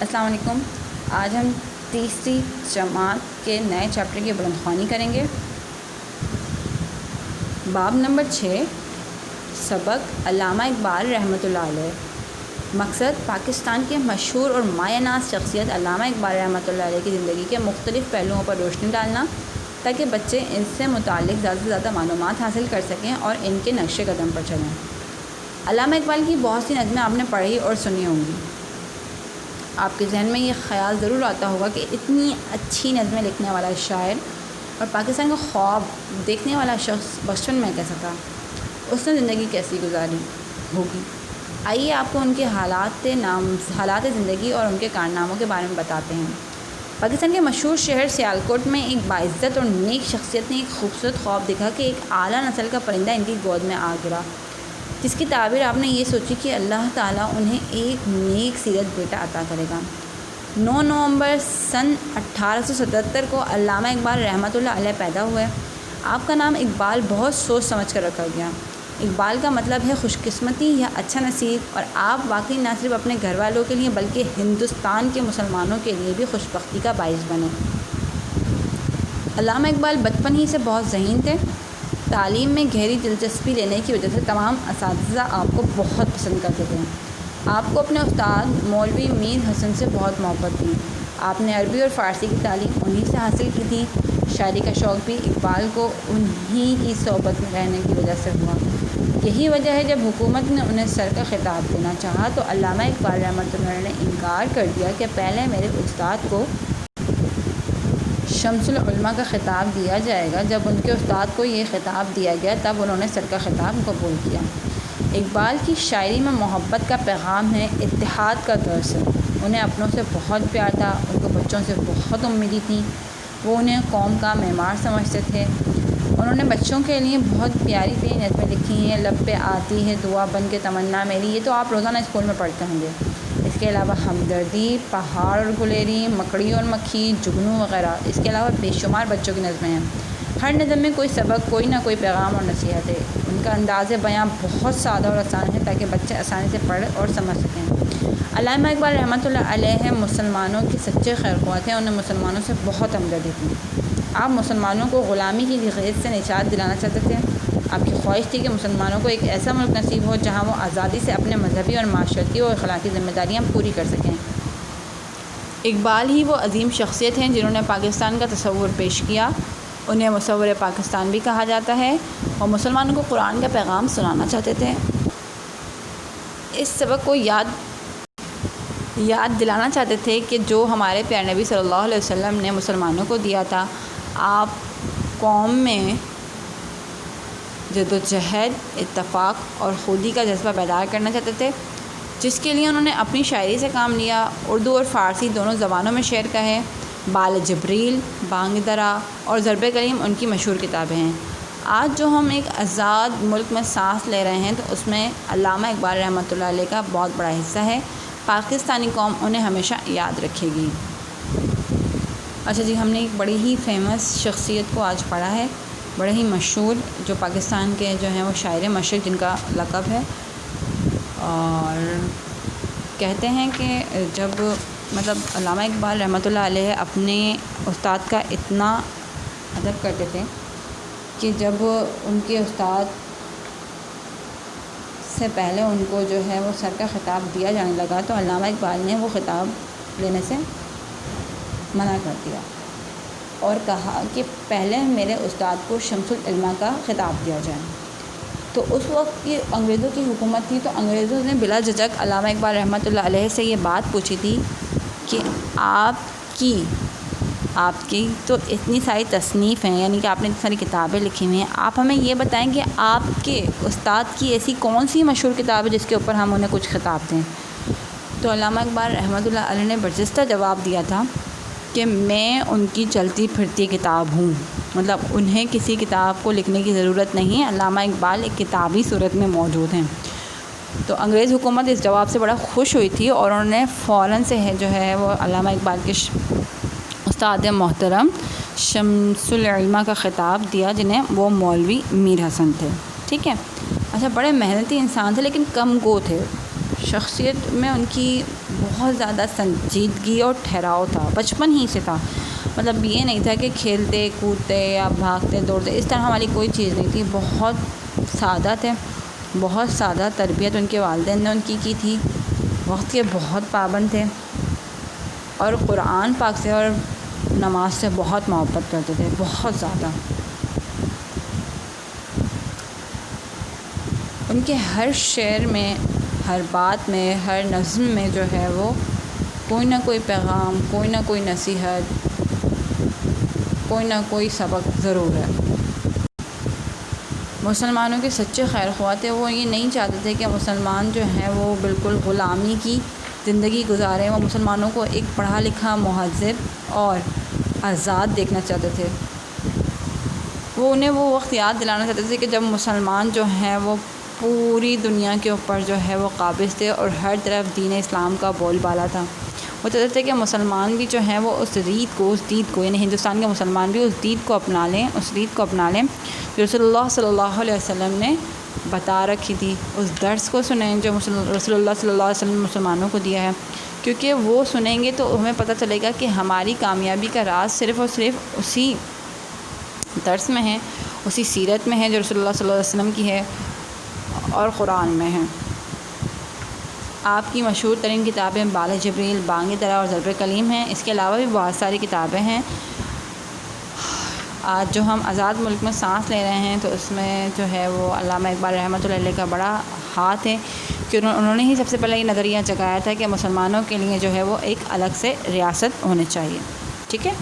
السلام علیکم۔ آج ہم تیسری جماعت کے نئے چیپٹر کی بلند خوانی کریں گے۔ باب نمبر 6، سبق علامہ اقبال رحمۃ اللہ علیہ۔ مقصد پاکستان کے مشہور اور مایہ ناز شخصیت علامہ اقبال رحمۃ اللہ علیہ کی زندگی کے مختلف پہلوؤں پر روشنی ڈالنا، تاکہ بچے ان سے متعلق زیادہ سے زیادہ معلومات حاصل کر سکیں اور ان کے نقش قدم پر چلیں۔ علامہ اقبال کی بہت سی نظمیں آپ نے پڑھی اور سنی ہوں گی۔ آپ کے ذہن میں یہ خیال ضرور آتا ہوگا کہ اتنی اچھی نظمیں لکھنے والا شاعر اور پاکستان کا خواب دیکھنے والا شخص بچپن میں کیسا تھا، اس نے زندگی کیسی گزاری ہوگی۔ آئیے آپ کو ان کے حالات زندگی اور ان کے کارناموں کے بارے میں بتاتے ہیں۔ پاکستان کے مشہور شہر سیالکوٹ میں ایک باعزت اور نیک شخصیت نے ایک خوبصورت خواب دیکھا کہ ایک اعلیٰ نسل کا پرندہ ان کی گود میں آ گرا، جس کی تعبیر آپ نے یہ سوچی کہ اللہ تعالیٰ انہیں ایک نیک سیرت بیٹا عطا کرے گا۔ 9 نومبر سن 1877 کو علامہ اقبال رحمۃ اللہ علیہ پیدا ہوئے۔ آپ کا نام اقبال بہت سوچ سمجھ کر رکھا گیا۔ اقبال کا مطلب ہے خوش قسمتی یا اچھا نصیب، اور آپ واقعی نہ صرف اپنے گھر والوں کے لیے بلکہ ہندوستان کے مسلمانوں کے لیے بھی خوش بختی کا باعث بنے۔ علامہ اقبال بچپن ہی سے بہت ذہین تھے۔ تعلیم میں گہری دلچسپی لینے کی وجہ سے تمام اساتذہ آپ کو بہت پسند کرتے تھے۔ آپ کو اپنے استاد مولوی میر حسن سے بہت محبت تھی۔ آپ نے عربی اور فارسی کی تعلیم انہی سے حاصل کی تھی۔ شاعری کا شوق بھی اقبال کو انہی کی صحبت میں رہنے کی وجہ سے ہوا۔ یہی وجہ ہے جب حکومت نے انہیں سر کا خطاب دینا چاہا تو علامہ اقبال رحمۃ اللہ نے انکار کر دیا کہ پہلے میرے استاد کو شمس العلماء کا خطاب دیا جائے گا۔ جب ان کے استاد کو یہ خطاب دیا گیا تب انہوں نے سر کا خطاب قبول کیا۔ اقبال کی شاعری میں محبت کا پیغام ہے، اتحاد کا درس ہے۔ انہیں اپنوں سے بہت پیار تھا، ان کو بچوں سے بہت امیدیں تھیں، وہ انہیں قوم کا معمار سمجھتے تھے۔ انہوں نے بچوں کے لیے بہت پیاری پیاری نظمیں لکھی ہیں۔ لب پہ آتی ہے دعا بن کے تمنا میری، یہ تو آپ روزانہ اسکول میں پڑھتے ہوں گے۔ اس کے علاوہ ہمدردی، پہاڑ اور گلیری، مکڑی اور مکھی، جگنو وغیرہ، اس کے علاوہ بے شمار بچوں کی نظمیں ہیں۔ ہر نظم میں کوئی سبق، کوئی نہ کوئی پیغام اور نصیحت ہے۔ ان کا انداز بیاں بہت سادہ اور آسان ہے تاکہ بچے آسانی سے پڑھ اور سمجھ سکیں۔ علامہ اقبال رحمۃ اللہ علیہ مسلمانوں کے سچے خیرخواہ تھے۔ انہیں مسلمانوں سے بہت ہمدردی تھی۔ آپ مسلمانوں کو غلامی کی غیظ سے نجات دلانا چاہتے تھے۔ آپ کی خواہش تھی کہ مسلمانوں کو ایک ایسا ملک نصیب ہو جہاں وہ آزادی سے اپنے مذہبی اور معاشرتی اور اخلاقی ذمہ داریاں پوری کر سکیں۔ اقبال ہی وہ عظیم شخصیت ہیں جنہوں نے پاکستان کا تصور پیش کیا۔ انہیں مصور پاکستان بھی کہا جاتا ہے، اور مسلمانوں کو قرآن کا پیغام سنانا چاہتے تھے۔ اس سبق کو یاد دلانا چاہتے تھے کہ جو ہمارے پیارے نبی صلی اللہ علیہ وسلم نے مسلمانوں کو دیا تھا۔ آپ قوم میں جد و جہد، اتفاق اور خودی کا جذبہ بیدار کرنا چاہتے تھے، جس کے لیے انہوں نے اپنی شاعری سے کام لیا۔ اردو اور فارسی دونوں زبانوں میں شعر کا ہے۔ بال جبریل، بانگ درا اور ضرب کلیم ان کی مشہور کتابیں ہیں۔ آج جو ہم ایک آزاد ملک میں سانس لے رہے ہیں تو اس میں علامہ اقبال رحمۃ اللہ علیہ کا بہت بڑا حصہ ہے۔ پاکستانی قوم انہیں ہمیشہ یاد رکھے گی۔ اچھا جی، ہم نے ایک بڑی ہی فیمس شخصیت کو آج پڑھا ہے، بڑے ہی مشہور، جو پاکستان کے جو ہیں وہ شاعر مشرق جن کا لقب ہے۔ اور کہتے ہیں کہ جب علامہ اقبال رحمۃ اللہ علیہ اپنے استاد کا اتنا ادب کرتے تھے کہ جب ان کے استاد سے پہلے ان کو جو ہے وہ سر کا خطاب دیا جانے لگا تو علامہ اقبال نے وہ خطاب لینے سے منع کر دیا اور کہا کہ پہلے میرے استاد کو شمس العلماء کا خطاب دیا جائے۔ تو اس وقت کی انگریزوں کی حکومت تھی، تو انگریزوں نے بلا جھجک علامہ اقبال رحمۃ اللہ علیہ سے یہ بات پوچھی تھی کہ آپ کی تو اتنی ساری تصنیف ہیں، یعنی کہ آپ نے اتنی ساری کتابیں لکھی ہوئی ہیں، آپ ہمیں یہ بتائیں کہ آپ کے استاد کی ایسی کون سی مشہور کتاب ہے جس کے اوپر ہم انہیں کچھ خطاب دیں۔ تو علامہ اقبال رحمۃ اللہ علیہ نے برجستہ جواب دیا تھا کہ میں ان کی چلتی پھرتی کتاب ہوں، مطلب انہیں کسی کتاب کو لکھنے کی ضرورت نہیں، علامہ اقبال ایک کتابی صورت میں موجود ہیں۔ تو انگریز حکومت اس جواب سے بڑا خوش ہوئی تھی اور انہوں نے فوراً سے جو ہے وہ علامہ اقبال کے استاد محترم شمس العلماء کا خطاب دیا، جنہیں وہ مولوی میر حسن تھے۔ ٹھیک ہے، اچھا، بڑے محنتی انسان تھے لیکن کم گو تھے۔ شخصیت میں ان کی بہت زیادہ سنجیدگی اور ٹھہراؤ تھا، بچپن ہی سے تھا۔ مطلب یہ نہیں تھا کہ کھیلتے کودتے یا بھاگتے دوڑتے، اس طرح والی کوئی چیز نہیں تھی۔ بہت سادہ تھے، بہت سادہ تربیت ان کے والدین نے ان کی تھی، وقت کے بہت پابند تھے، اور قرآن پاک سے اور نماز سے بہت محبت کرتے تھے، بہت زیادہ۔ ان کے ہر شعر میں، ہر بات میں، ہر نظم میں جو ہے وہ کوئی نہ کوئی پیغام، کوئی نہ کوئی نصیحت، کوئی نہ کوئی سبق ضرور ہے۔ مسلمانوں کے سچے خیر خواہ تھے، وہ یہ نہیں چاہتے تھے کہ مسلمان جو ہیں وہ بالکل غلامی کی زندگی گزاریں۔ وہ مسلمانوں کو ایک پڑھا لکھا، مہذب اور آزاد دیکھنا چاہتے تھے۔ وہ انہیں وہ وقت یاد دلانا چاہتے تھے کہ جب مسلمان جو ہیں وہ پوری دنیا کے اوپر جو ہے وہ قابض تھے اور ہر طرف دین اسلام کا بول بالا تھا۔ وہ چاہتے تھے کہ مسلمان بھی جو ہیں وہ اس دید کو یعنی ہندوستان کے مسلمان بھی اس دید کو اپنا لیں جو رسول اللہ صلی اللہ علیہ وسلم نے بتا رکھی تھی۔ اس درس کو سنیں جو رسول اللہ صلی اللہ علیہ وسلم نے مسلمانوں کو دیا ہے، کیونکہ وہ سنیں گے تو ہمیں پتہ چلے گا کہ ہماری کامیابی کا راز صرف اور صرف اسی درس میں ہے، اسی سیرت میں ہے جو رسول اللہ صلی اللہ علیہ وسلم کی ہے اور قرآن میں ہے۔ آپ کی مشہور ترین کتابیں بال جبریل، بانگ درا اور ضرب کلیم ہیں۔ اس کے علاوہ بھی بہت ساری کتابیں ہیں۔ آج جو ہم آزاد ملک میں سانس لے رہے ہیں تو اس میں جو ہے وہ علامہ اقبال رحمۃ اللہ علیہ کا بڑا ہاتھ ہے، کہ انہوں نے ہی سب سے پہلے یہ نظریہ جگایا تھا کہ مسلمانوں کے لیے جو ہے وہ ایک الگ سے ریاست ہونی چاہیے۔ ٹھیک ہے۔